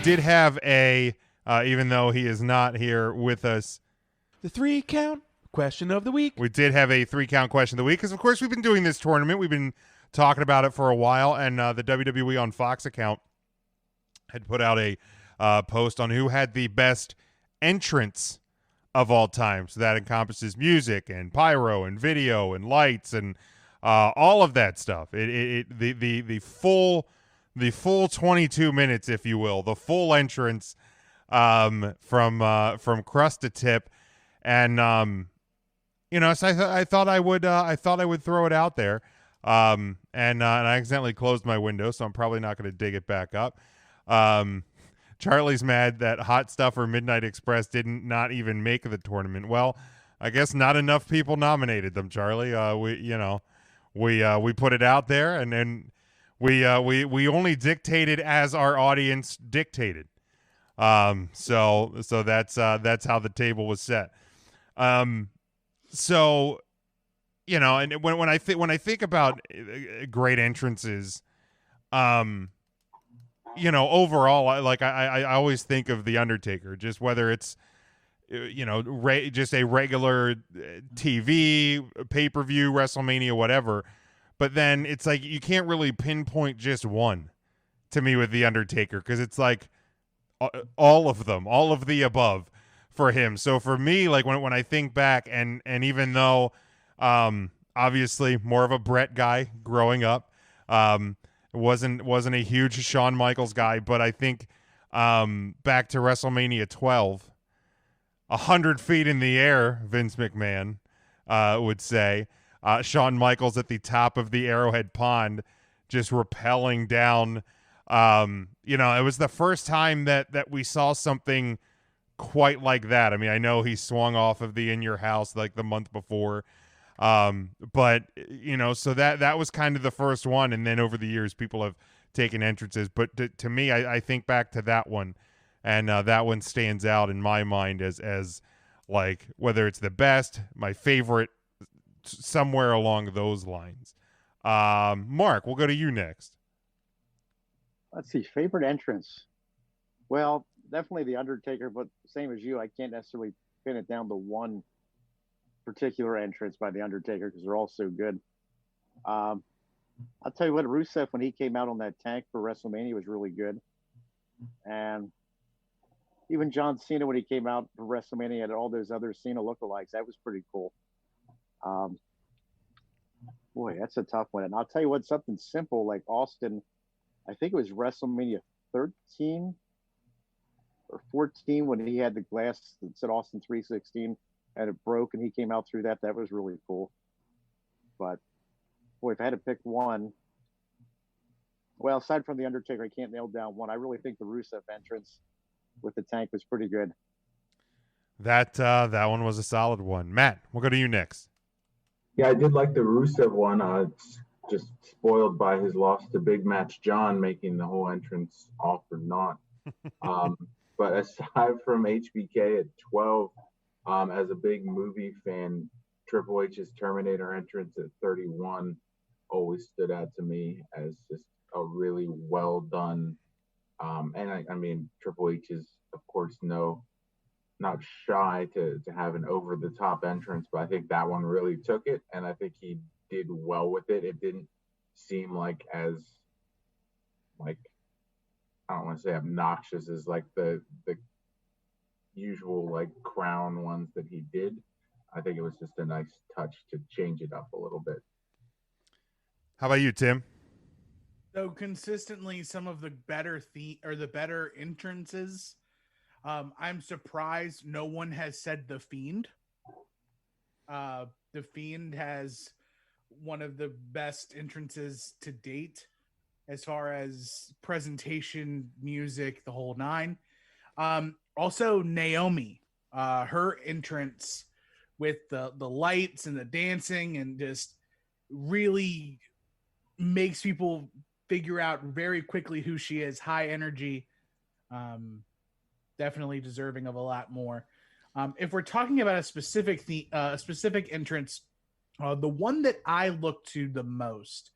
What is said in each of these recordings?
did have even though he is not here with us, The 3-count question of the week. we did have a 3-count question of the week because, of course, we've been doing this tournament. We've been talking about it for a while, and the WWE on Fox account had put out a post on who had the best entrance of all time. So that encompasses music and pyro and video and lights and all of that stuff. The full 22 minutes, if you will, the full entrance from crust to tip, and so I thought I would throw it out there, and I accidentally closed my window, so I'm probably not going to dig it back up. Charlie's mad that Hot Stuff or Midnight Express didn't not even make the tournament. Well, I guess not enough people nominated them, Charlie. We put it out there, and then we only dictated as our audience dictated. So that's how the table was set. And when I think about great entrances, overall, I always think of The Undertaker, just whether it's, just a regular TV, pay-per-view, WrestleMania, whatever. But then it's like you can't really pinpoint just one to me with The Undertaker because it's like all of them, all of the above for him. So for me, like when I think back, and even though obviously more of a Brett guy growing up, wasn't a huge Shawn Michaels guy, but I think back to WrestleMania 12, 100 feet in the air, Vince McMahon would say, Shawn Michaels at the top of the Arrowhead Pond, just rappelling down. It was the first time that we saw something quite like that. I mean, I know he swung off of the In Your House like the month before, but so that was kind of the first one, and then over the years people have taken entrances, but to me, I think back to that one, and that one stands out in my mind as like whether it's the best, my favorite, somewhere along those lines. Mark, we'll go to you next. Let's see, favorite entrance. Well, definitely The Undertaker, but same as you, I can't necessarily pin it down to one particular entrance by The Undertaker because they're all so good. I'll tell you what, Rusev, when he came out on that tank for WrestleMania, was really good. And even John Cena, when he came out for WrestleMania, had all those other Cena lookalikes. That was pretty cool. Boy, that's a tough one. And I'll tell you what, something simple like Austin, I think it was WrestleMania 13 or 14 when he had the glass that said Austin 316 and it broke and he came out through that. That was really cool. But boy, if I had to pick one, well, aside from The Undertaker, I can't nail down one. I really think the Rusev entrance with the tank was pretty good. That one was a solid one. Matt, we'll go to you next. Yeah, I did like the Rusev one. It's just spoiled by his loss to Big Match John, making the whole entrance all for naught. But aside from HBK at 12, as a big movie fan, Triple H's Terminator entrance at 31 always stood out to me as just a really well done. And I mean, Triple H is, of course, not shy to have an over the top entrance, but I think that one really took it, and I think he did well with it. It didn't seem like as I don't want to say obnoxious as like the usual like crown ones that he did. I think it was just a nice touch to change it up a little bit. How about you, Tim? So consistently, some of the better the better entrances. I'm surprised no one has said The Fiend. The Fiend has one of the best entrances to date as far as presentation, music, the whole nine. Also, Naomi, her entrance with the lights and the dancing and just really makes people figure out very quickly who she is. High energy. Definitely deserving of a lot more. If we're talking about a specific entrance, the one that I looked to the most,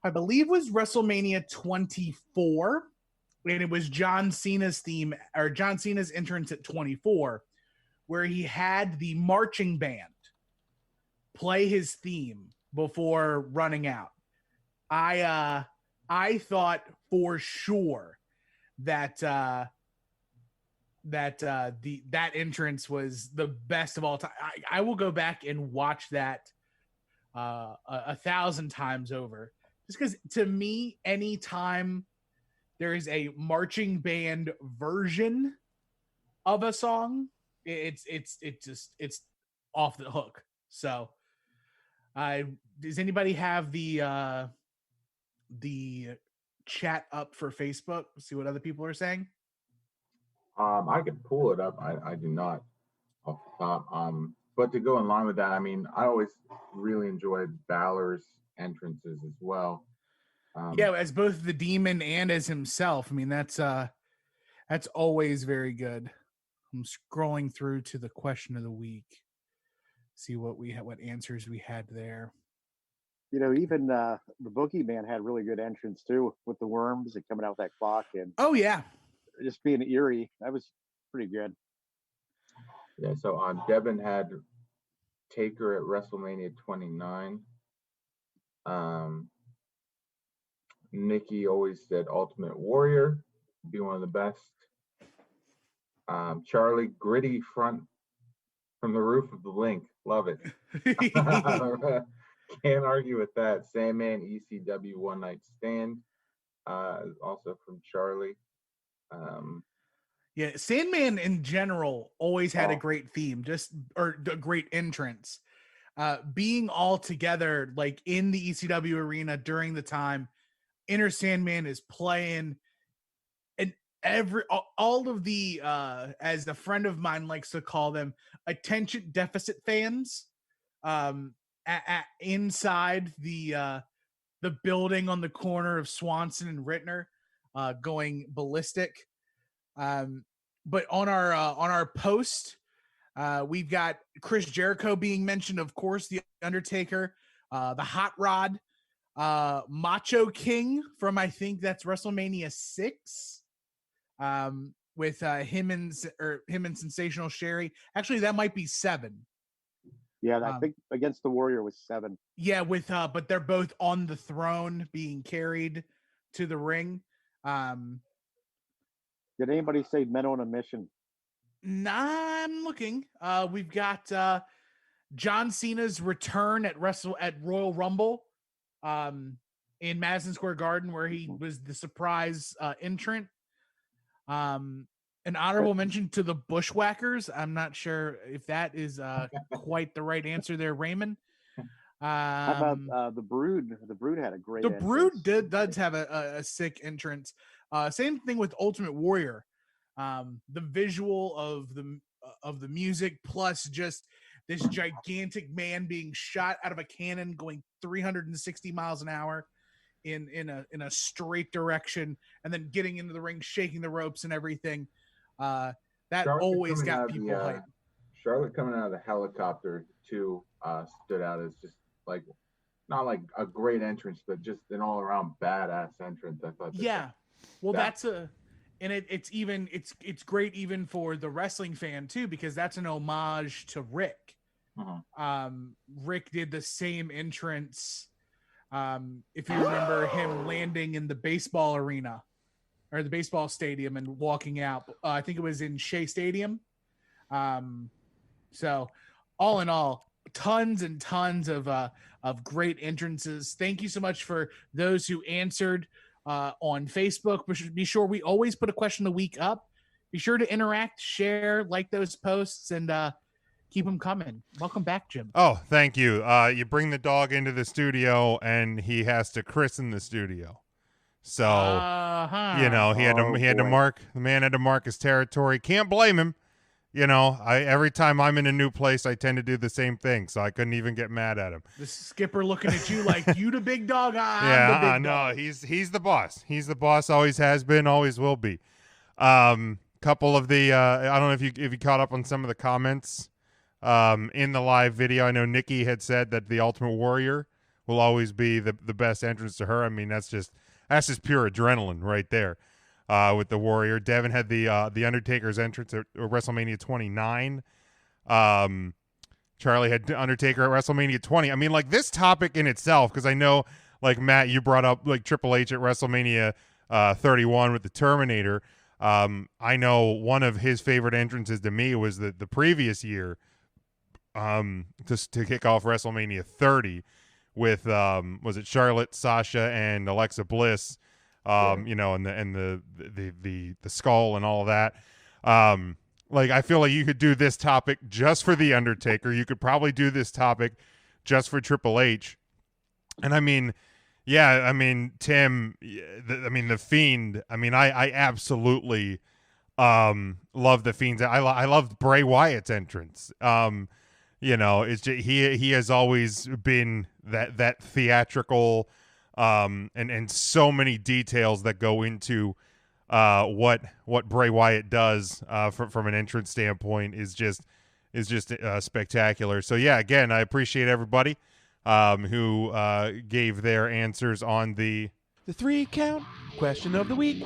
I believe, was WrestleMania 24, and it was John Cena's theme, or John Cena's entrance at 24, where he had the marching band play his theme before running out. I thought for sure that that entrance was the best of all time. I will go back and watch that 1,000 times over, just because to me, anytime there is a marching band version of a song, it's off the hook. So does anybody have the chat up for Facebook? See what other people are saying. I could pull it up. I do not off the top. But to go in line with that, I mean, I always really enjoyed Balor's entrances as well. Yeah, as both the Demon and as himself. I mean, that's always very good. I'm scrolling through to the question of the week, see what answers we had there. You know, even the Boogeyman had really good entrance too, with the worms and coming out that clock and yeah, just being eerie. That was pretty good. Yeah, so Devin had Taker at WrestleMania 29. Nikki always said Ultimate Warrior, be one of the best. Charlie, gritty front from the roof of the Link. Love it. Can't argue with that. Sandman, ECW One Night Stand, also from Charlie. Yeah, Sandman in general always had a great theme, or a great entrance. Being all together, like in the ECW arena during the time, Enter Sandman is playing, and all of the as a friend of mine likes to call them, attention deficit fans, inside the building on the corner of Swanson and Rittner, going ballistic. But on our post, we've got Chris Jericho being mentioned, of course, the Undertaker, the Hot Rod, Macho King from, I think that's WrestleMania 6, with him and Sensational Sherry. Actually, that might be 7. Yeah, I think Against the Warrior was 7. Yeah, with but they're both on the throne being carried to the ring. Did anybody say Men on a Mission? Nah, I'm looking. We've got John Cena's return at Royal Rumble, in Madison Square Garden, where he was the surprise entrant. An honorable mention to the Bushwhackers. I'm not sure if that is quite the right answer there, Raymond. How about the Brood? The Brood had a great. The Brood does have a sick entrance. Same thing with Ultimate Warrior. The visual of the music, plus just this gigantic man being shot out of a cannon going 360 miles an hour in a straight direction, and then getting into the ring, shaking the ropes and everything. That Charlotte always got people hyped. Charlotte coming out of the helicopter too stood out as just like not like a great entrance, but just an all around badass entrance. I thought. It's great even for the wrestling fan too, because that's an homage to Rick. Rick did the same entrance. If you remember him landing in the baseball arena or the baseball stadium and walking out, I think it was in Shea Stadium. So all in all, tons and tons of great entrances. Thank you so much for those who answered on Facebook. Be sure we always put a question of the week up. Be sure to interact, share, like those posts, and keep them coming. Welcome back, Jim. Oh, thank you. You bring the dog into the studio, and he has to christen the studio. So, he had to mark, the man had to mark his territory. Can't blame him. You know, every time I'm in a new place, I tend to do the same thing. So I couldn't even get mad at him. The skipper looking at you like, you the big dog. I'm the big dog. He's the boss. He's the boss. Always has been. Always will be. Couple of the I don't know if you caught up on some of the comments in the live video. I know Nikki had said that the Ultimate Warrior will always be the best entrance to her. I mean, that's just pure adrenaline right there. with the Warrior. Devin had the Undertaker's entrance at WrestleMania 29. Charlie had Undertaker at WrestleMania 20. I mean, like, this topic in itself, because I know, like, Matt, you brought up like Triple H at WrestleMania 31 with the Terminator. I know one of his favorite entrances to me was the previous year, to kick off WrestleMania 30 with was it Charlotte, Sasha, and Alexa Bliss, you know, and the skull and all of that. Like, I feel like you could do this topic just for the Undertaker. You could probably do this topic just for Triple H. And I mean, yeah, I mean, Tim, the Fiend. I mean, I absolutely love the Fiend's. I loved Bray Wyatt's entrance. You know, it's just, he has always been that theatrical, and so many details that go into what Bray Wyatt does from an entrance standpoint is just spectacular. So yeah, again, I appreciate everybody who gave their answers on the 3 count question of the week.